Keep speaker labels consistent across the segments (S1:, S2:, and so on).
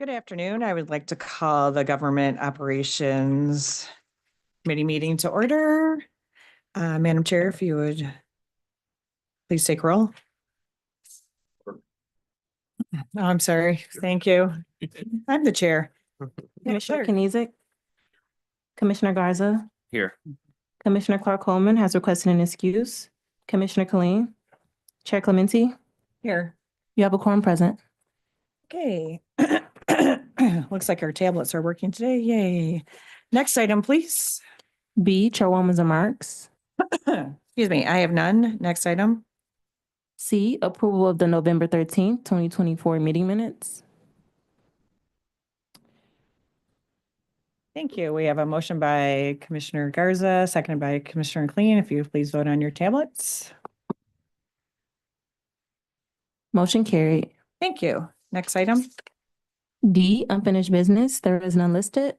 S1: Good afternoon. I would like to call the Government Operations Committee meeting to order. Madam Chair, if you would please take roll. Oh, I'm sorry. Thank you. I'm the chair.
S2: Commissioner Kniezek, Commissioner Garza,
S3: Here.
S2: Commissioner Clark Coleman has requested an excuse. Commissioner Killeen, Chair Clementi,
S1: Here.
S2: you have a quorum present.
S1: Okay. Looks like our tablets are working today. Yay. Next item, please.
S2: B, Chairwoman's remarks.
S1: Excuse me, I have none. Next item.
S2: C, approval of the November 13th, 2024 meeting minutes.
S1: Thank you. We have a motion by Commissioner Garza, seconded by Commissioner Clean. If you please vote on your tablets.
S2: Motion carried.
S1: Thank you. Next item.
S2: D, unfinished business. There is none listed.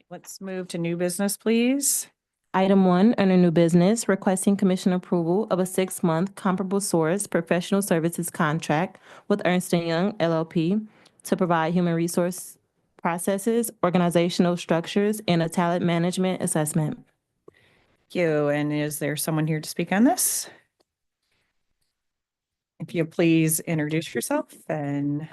S1: Let's move to new business, please.
S2: Item 1, under new business, requesting commission approval of a 6-month comparable source professional services contract with Ernst & Young LLP to provide human resource processes, organizational structures, and a talent management assessment.
S1: Thank you. And is there someone here to speak on this? If you please introduce yourself, and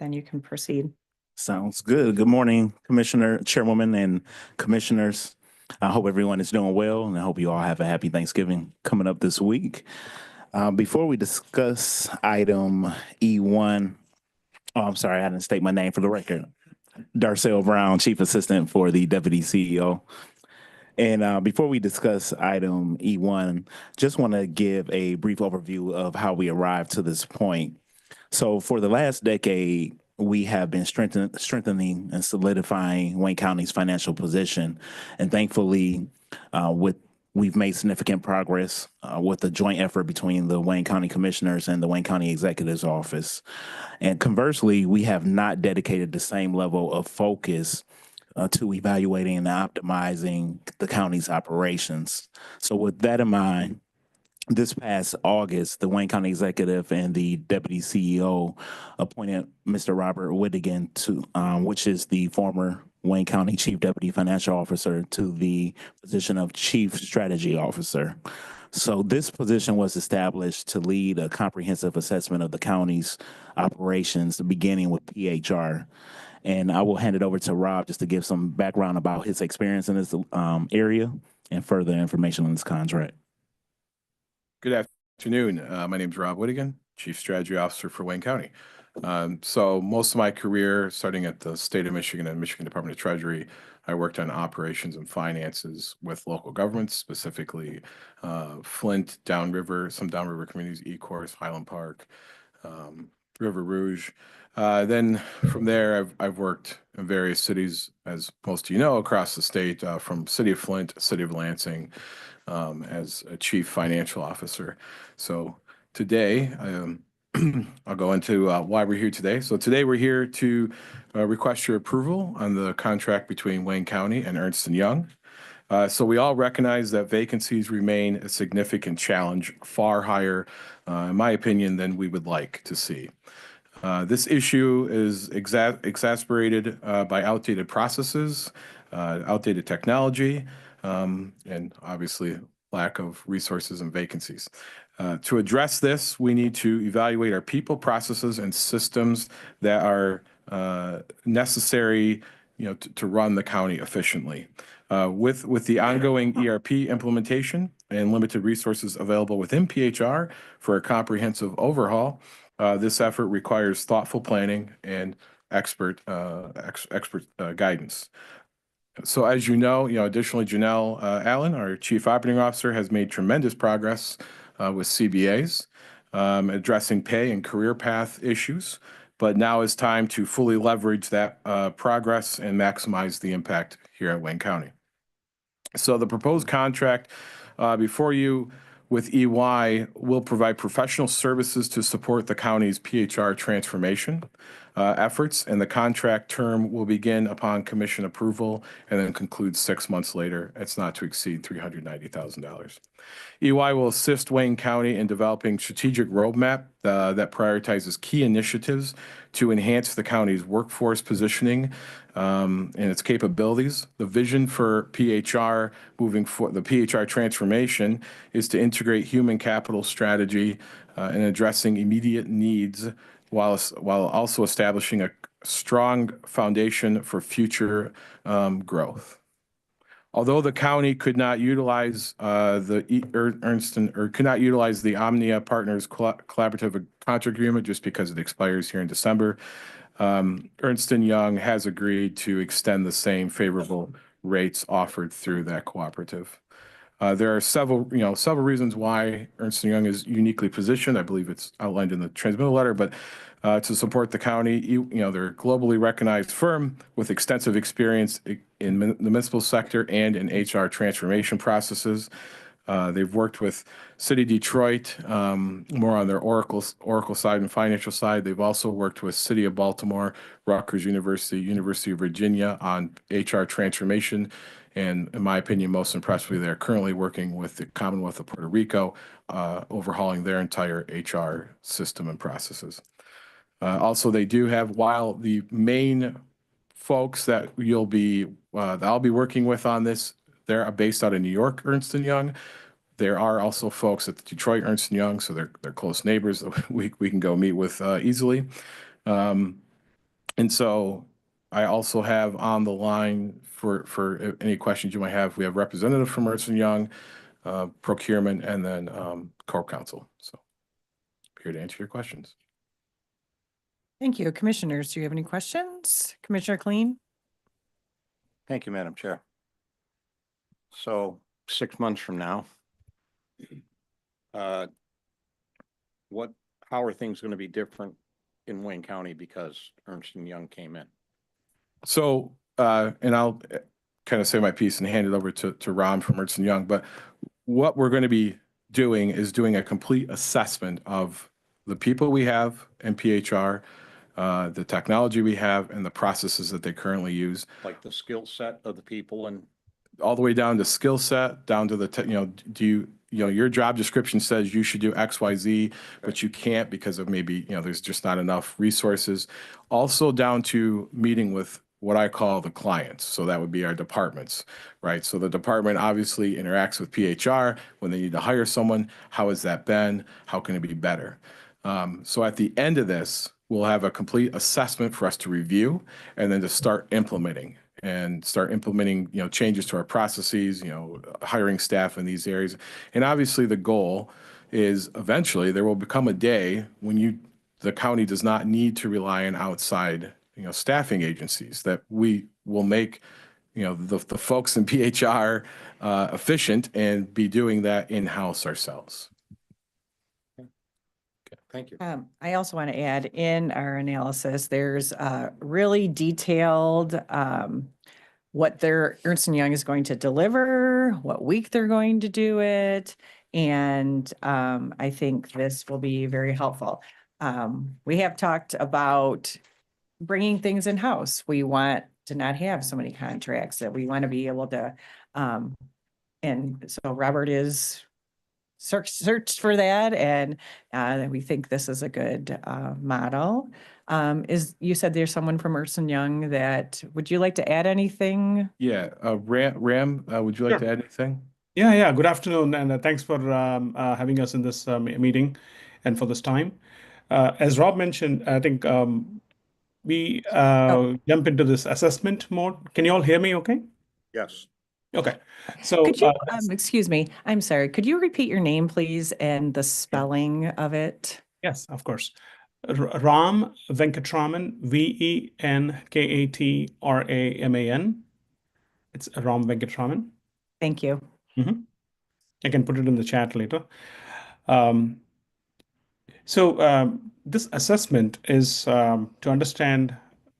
S1: then you can proceed.
S3: Sounds good. Good morning, Commissioner, Chairwoman, and Commissioners. I hope everyone is doing well, and I hope you all have a happy Thanksgiving coming up this week. Before we discuss item E1, I'm sorry, I didn't state my name for the record. Darcel Brown, Chief Assistant for the Deputy CEO. And before we discuss item E1, just want to give a brief overview of how we arrived to this point. So for the last decade, we have been strengthening and solidifying Wayne County's financial position. And thankfully, we've made significant progress with the joint effort between the Wayne County Commissioners and the Wayne County Executive's Office. And conversely, we have not dedicated the same level of focus to evaluating and optimizing the county's operations. So with that in mind, this past August, the Wayne County Executive and the Deputy CEO appointed Mr. Robert Whittigan to, which is the former Wayne County Chief Deputy Financial Officer, to the position of Chief Strategy Officer. So this position was established to lead a comprehensive assessment of the county's operations, beginning with PHR. And I will hand it over to Rob just to give some background about his experience in this area and further information on this contract.
S4: Good afternoon. My name is Rob Whittigan, Chief Strategy Officer for Wayne County. So most of my career, starting at the state of Michigan and Michigan Department of Treasury, I worked on operations and finances with local governments, specifically Flint, downriver, some downriver communities, Ecorse, Highland Park, River Rouge. Then from there, I've worked in various cities, as most of you know, across the state, from City of Flint, City of Lansing, as a Chief Financial Officer. So today, I'll go into why we're here today. So today we're here to request your approval on the contract between Wayne County and Ernst & Young. So we all recognize that vacancies remain a significant challenge, far higher, in my opinion, than we would like to see. This issue is exacerbated by outdated processes, outdated technology, and obviously lack of resources and vacancies. To address this, we need to evaluate our people, processes, and systems that are necessary, to run the county efficiently. With the ongoing ERP implementation and limited resources available within PHR for a comprehensive overhaul, this effort requires thoughtful planning and expert guidance. So as you know, additionally, Janelle Allen, our Chief Operating Officer, has made tremendous progress with CBAs, addressing pay and career path issues. But now is time to fully leverage that progress and maximize the impact here at Wayne County. So the proposed contract before you with EY will provide professional services to support the county's PHR transformation. efforts, and the contract term will begin upon commission approval and then conclude 6 months later. It's not to exceed $390,000. EY will assist Wayne County in developing strategic roadmap that prioritizes key initiatives to enhance the county's workforce positioning and its capabilities. The vision for PHR the PHR transformation is to integrate human capital strategy in addressing immediate needs while also establishing a strong foundation for future growth. Although the county could not utilize could not utilize the Omnia Partners Collaborative Contract Agreement just because it expires here in December, Ernst & Young has agreed to extend the same favorable rates offered through that cooperative. There are several reasons why Ernst & Young is uniquely positioned. I believe it's outlined in the transmittal letter, but to support the county, they're a globally recognized firm with extensive experience in the municipal sector and in HR transformation processes. They've worked with City of Detroit, more on their Oracle side and financial side. They've also worked with City of Baltimore, Rutgers University, University of Virginia on HR transformation. And in my opinion, most impressively, they're currently working with the Commonwealth of Puerto Rico, overhauling their entire HR system and processes. Also, they do have, while the main folks that I'll be working with on this, they're based out of New York, Ernst & Young. There are also folks at Detroit, Ernst & Young, so they're close neighbors that we can go meet with easily. And so I also have on the line for any questions you might have, we have representative from Ernst & Young, procurement, and then corp counsel. So here to answer your questions.
S1: Thank you. Commissioners, do you have any questions? Commissioner Clean?
S5: Thank you, Madam Chair. So 6 months from now, how are things going to be different in Wayne County because Ernst & Young came in?
S4: So, and I'll kind of say my piece and hand it over to Ron from Ernst & Young, but what we're going to be doing is doing a complete assessment of the people we have in PHR, the technology we have, and the processes that they currently use.
S5: Like the skill set of the people and
S4: all the way down to skill set, down to the, your job description says you should do X, Y, Z, but you can't because of maybe, there's just not enough resources. Also down to meeting with what I call the clients. So that would be our departments, right? So the department obviously interacts with PHR when they need to hire someone. How has that been? How can it be better? So at the end of this, we'll have a complete assessment for us to review and then to start implementing. Changes to our processes, hiring staff in these areas. And obviously the goal is eventually there will become a day when the county does not need to rely on outside, staffing agencies, that we will make, the folks in PHR efficient and be doing that in-house ourselves.
S5: thank you.
S1: I also want to add in our analysis, there's really detailed what their Ernst & Young is going to deliver, what week they're going to do it. And I think this will be very helpful. We have talked about bringing things in-house. We want to not have so many contracts, that we want to be able to, and so Robert is searched for that, and we think this is a good model. You said there's someone from Ernst & Young would you like to add anything?
S4: Yeah, Ram, would you like to add anything?
S6: Yeah. Good afternoon, and thanks for having us in this meeting and for this time. As Rob mentioned, I think we jump into this assessment mode. Can you all hear me okay?
S5: Yes.
S6: Okay. So
S1: Could you, excuse me, I'm sorry, could you repeat your name, please, and the spelling of it?
S6: yes, of course. Ram Venkatraman, Venkatraman. It's Ram Venkatraman.
S1: Thank you.
S6: I can put it in the chat later. This assessment is to understand,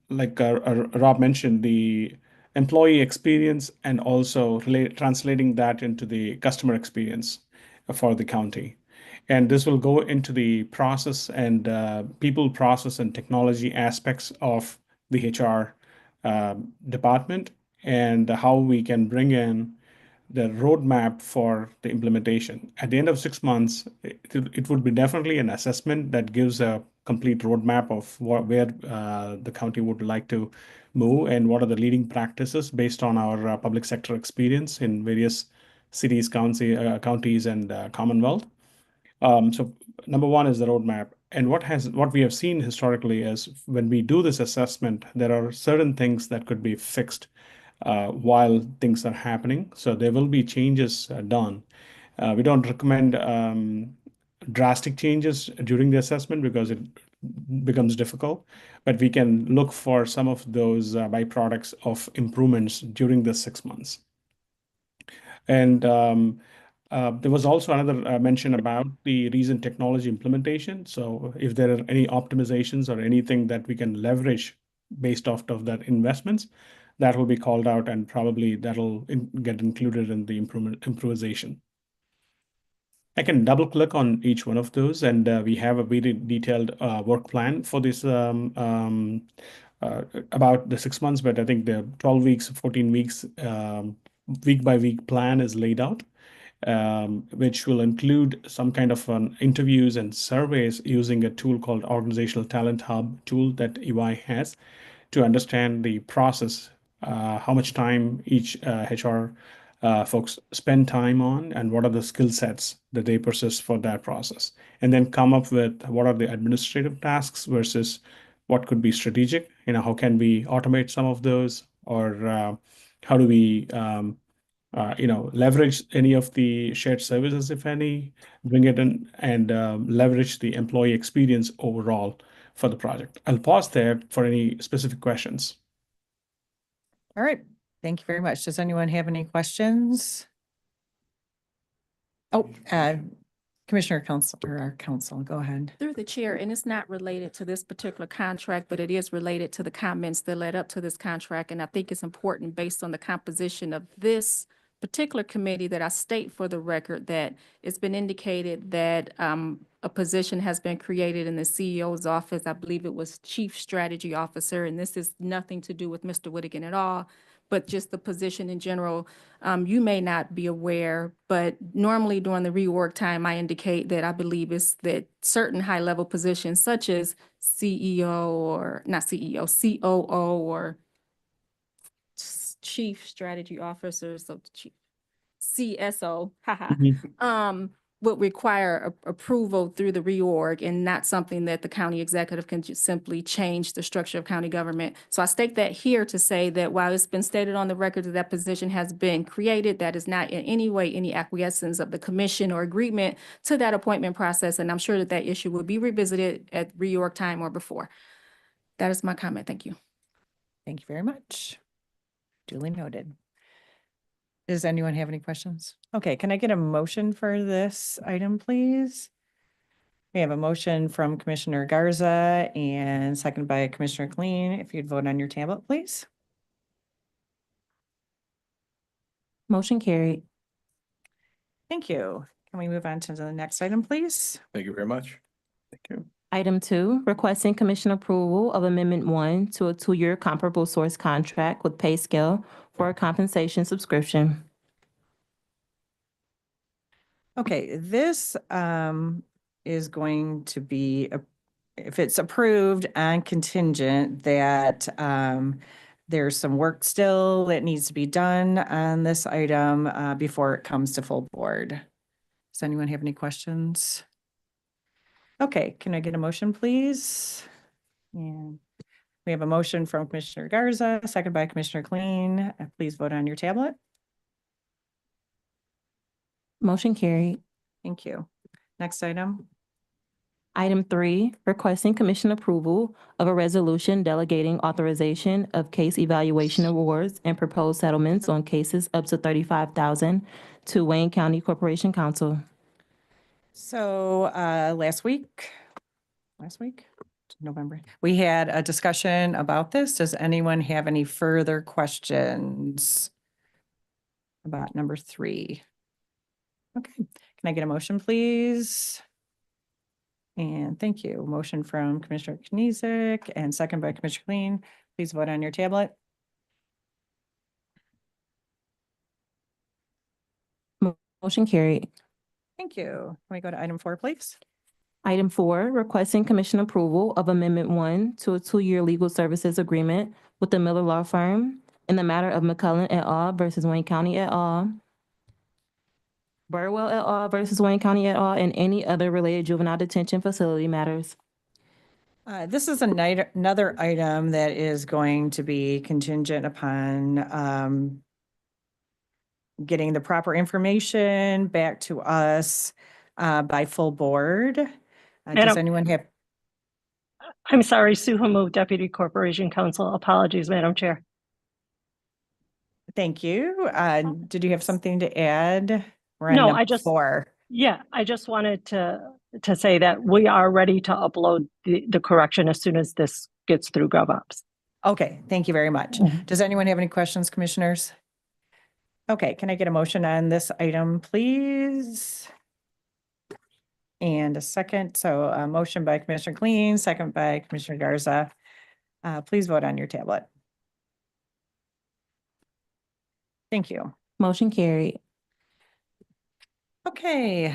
S6: like Rob mentioned, the employee experience and also translating that into the customer experience for the county. And this will go into the process and people, process, and technology aspects of the HR department, and how we can bring in the roadmap for the implementation. At the end of 6 months, it would be definitely an assessment that gives a complete roadmap of where the county would like to move and what are the leading practices based on our public sector experience in various cities, counties, and Commonwealth. So number one is the roadmap. And what we have seen historically is when we do this assessment, there are certain things that could be fixed while things are happening. So there will be changes done. We don't recommend drastic changes during the assessment because it becomes difficult, but we can look for some of those byproducts of improvements during the 6 months. And there was also another mention about the recent technology implementation. So if there are any optimizations or anything that we can leverage based off of that investments, that will be called out, and probably that'll get included in the improvisation. I can double click on each one of those, and we have a very detailed work plan for this about the 6 months, but I think the 12 weeks, 14 weeks, week by week plan is laid out, which will include some kind of interviews and surveys using a tool called Organizational Talent Hub tool that EY has to understand the process, how much time each HR folks spend time on, and what are the skill sets that they possess for that process, and then come up with what are the administrative tasks versus what could be strategic. How can we automate some of those, or how do we leverage any of the shared services, if any, bring it in and leverage the employee experience overall for the project. I'll pause there for any specific questions.
S1: All right. Thank you very much. Does anyone have any questions? Oh, Commissioner Council, or our council, go ahead.
S7: Through the chair, and it's not related to this particular contract, but it is related to the comments that led up to this contract. And I think it's important based on the composition of this particular committee that I state for the record that it's been indicated that a position has been created in the CEO's office. I believe it was Chief Strategy Officer, and this is nothing to do with Mr. Whittigan at all, but just the position in general. You may not be aware, but normally during the reorg time, I indicate that I believe it's that certain high-level positions such as CEO or not CEO, COO or Chief Strategy Officer, so Chief CSO, would require approval through the reorg and not something that the county executive can just simply change the structure of county government. So I state that here to say that while it's been stated on the record that that position has been created, that is not in any way any acquiescence of the commission or agreement to that appointment process. And I'm sure that that issue will be revisited at reorg time or before. That is my comment. Thank you.
S1: Thank you very much. Duly noted. Does anyone have any questions? Okay, can I get a motion for this item, please? We have a motion from Commissioner Garza and seconded by Commissioner Clean. If you'd vote on your tablet, please.
S2: Motion carried.
S1: Thank you. Can we move on to the next item, please?
S4: Thank you very much.
S6: Thank you.
S2: Item 2, requesting commission approval of Amendment 1 to a 2-year comparable source contract with PayScale for a compensation subscription.
S1: Okay, this is going to be, if it's approved and contingent, that there's some work still that needs to be done on this item before it comes to full board. Does anyone have any questions? Okay, can I get a motion, please? And we have a motion from Commissioner Garza, second by Commissioner Clean. Please vote on your tablet.
S2: Motion carried.
S1: Thank you. Next item.
S2: Item 3, requesting commission approval of a resolution delegating authorization of case evaluation awards and proposed settlements on cases up to $35,000 to Wayne County Corporation Council.
S1: So last week, November, we had a discussion about this. Does anyone have any further questions about number 3? Okay, can I get a motion, please? And thank you. Motion from Commissioner Knizik and second by Commissioner Clean. Please vote on your tablet.
S2: Motion carried.
S1: Thank you. Can we go to item 4, please?
S2: Item 4, requesting commission approval of Amendment 1 to a 2-year legal services agreement with the Miller Law Firm in the matter of McCullen et al. Versus Wayne County et al., Burwell et al. Versus Wayne County et al., and any other related juvenile detention facility matters.
S1: This is another item that is going to be contingent upon getting the proper information back to us by full board. Does
S8: Madam-
S1: anyone have?
S8: I'm sorry, Sue Hamove, Deputy Corporation Counsel. Apologies, Madam Chair.
S1: Thank you. Did you have something to add? We're on
S8: No,
S1: number
S8: I just-
S1: 4.
S8: Yeah, I just wanted to say that we are ready to upload the correction as soon as this gets through GovOps.
S1: Okay, thank you very much. Does anyone have any questions, commissioners? Okay, can I get a motion on this item, please? And a second. So a motion by Commissioner Clean, second by Commissioner Garza. Please vote on your tablet. Thank you.
S2: Motion carried.
S1: Okay,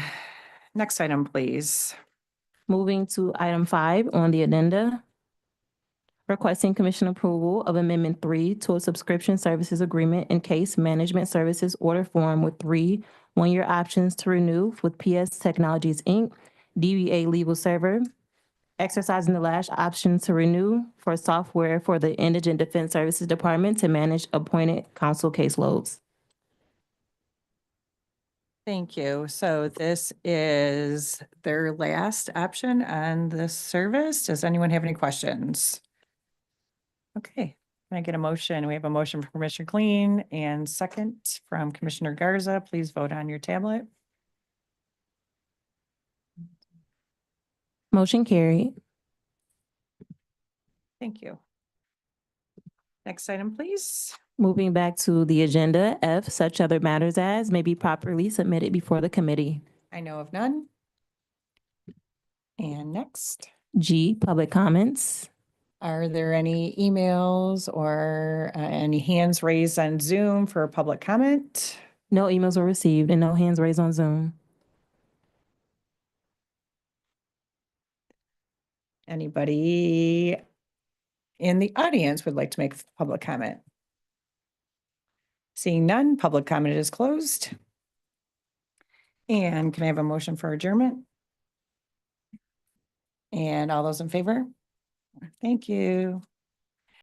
S1: next item, please.
S2: Moving to item 5 on the agenda. Requesting commission approval of Amendment 3 to a subscription services agreement in case management services order form with 3 one-year options to renew with PS Technologies, Inc., DBA Legal Server, exercising the last option to renew for software for the Indigent Defense Services Department to manage appointed counsel caseloads.
S1: Thank you. So this is their last option on this service. Does anyone have any questions? Okay, can I get a motion? We have a motion from Commissioner Clean and second from Commissioner Garza. Please vote on your tablet.
S2: Motion carried.
S1: Thank you. Next item, please.
S2: Moving back to the agenda, F, such other matters as may be properly submitted before the committee.
S1: I know of none. And next,
S2: G, public comments.
S1: are there any emails or any hands raised on Zoom for public comment?
S2: No emails were received and no hands raised on Zoom.
S1: Anybody in the audience would like to make public comment? Seeing none, public comment is closed. And can I have a motion for adjournment? And all those in favor? Thank you.